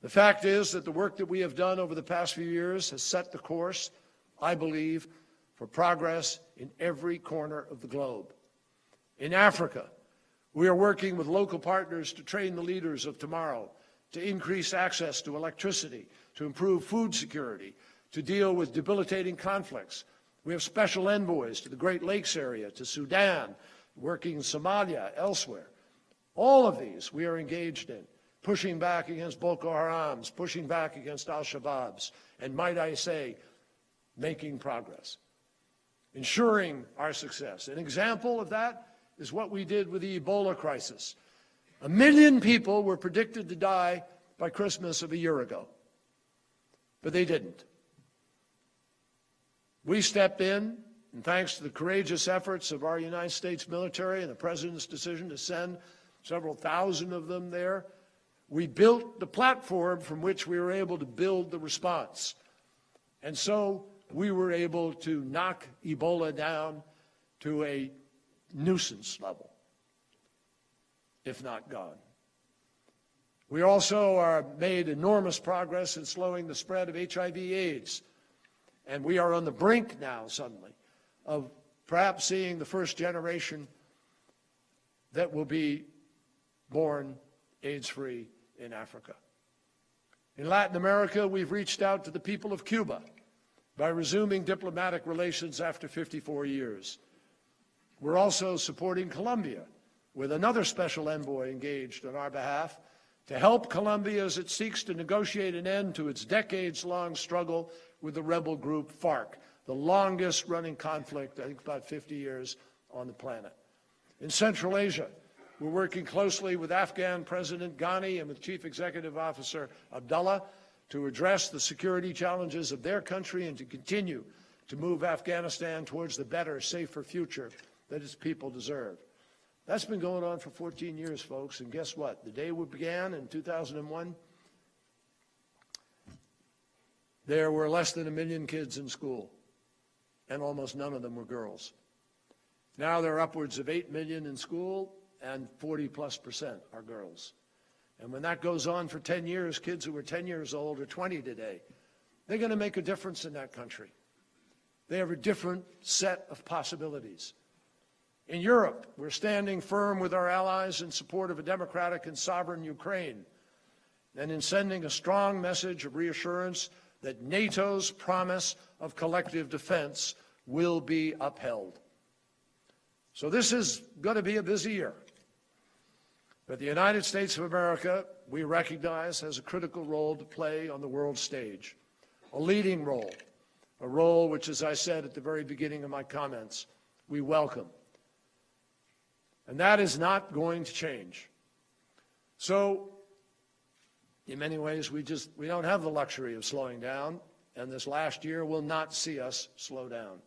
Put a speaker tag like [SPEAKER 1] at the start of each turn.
[SPEAKER 1] The fact is that the work that we have done over the past few years has set the course, I believe, for progress in every corner of the globe. In Africa, we are working with local partners to train the leaders of tomorrow, to increase access to electricity, to improve food security, to deal with debilitating conflicts. We have special envoys to the Great Lakes area, to Sudan, working in Somalia, elsewhere. All of these we are engaged in, pushing back against Boko Haram's, pushing back against al-Shabaab's, and might I say, making progress, ensuring our success. An example of that is what we did with the Ebola crisis. 1 million people were predicted to die by Christmas of a year ago, but they didn't. We stepped in, and thanks to the courageous efforts of our United States military and the President's decision to send several thousand of them there, we built the platform from which we were able to build the response. And so we were able to knock Ebola down to a nuisance level, if not gone. We also made enormous progress in slowing the spread of HIV/AIDS. And we are on the brink now, suddenly, of perhaps seeing the first generation that will be born AIDS-free in Africa. In Latin America, we've reached out to the people of Cuba by resuming diplomatic relations after 54 years. We're also supporting Colombia with another special envoy engaged on our behalf to help Colombia as it seeks to negotiate an end to its decades-long struggle with the rebel group FARC, the longest-running conflict, I think about 50 years, on the planet. In Central Asia, we're working closely with Afghan President Ghani and with Chief Executive Officer Abdullah to address the security challenges of their country and to continue to move Afghanistan towards the better, safer future that its people deserve. That's been going on for 14 years, folks, and guess what? The day we began in 2001, there were less than 1 million kids in school, and almost none of them were girls. Now there are upwards of 8 million in school, and 40+% are girls. And when that goes on for 10 years, kids who were 10 years old are 20 today. They're going to make a difference in that country. They have a different set of possibilities. In Europe, we're standing firm with our allies in support of a democratic and sovereign Ukraine, and in sending a strong message of reassurance that NATO's promise of collective defense will be upheld. So this is going to be a busy year. But the United States of America, we recognize, has a critical role to play on the world stage, a leading role, a role which, as I said at the very beginning of my comments, we welcome. And that is not going to change. So, in many ways, we don't have the luxury of slowing down, and this last year will not see us slow down.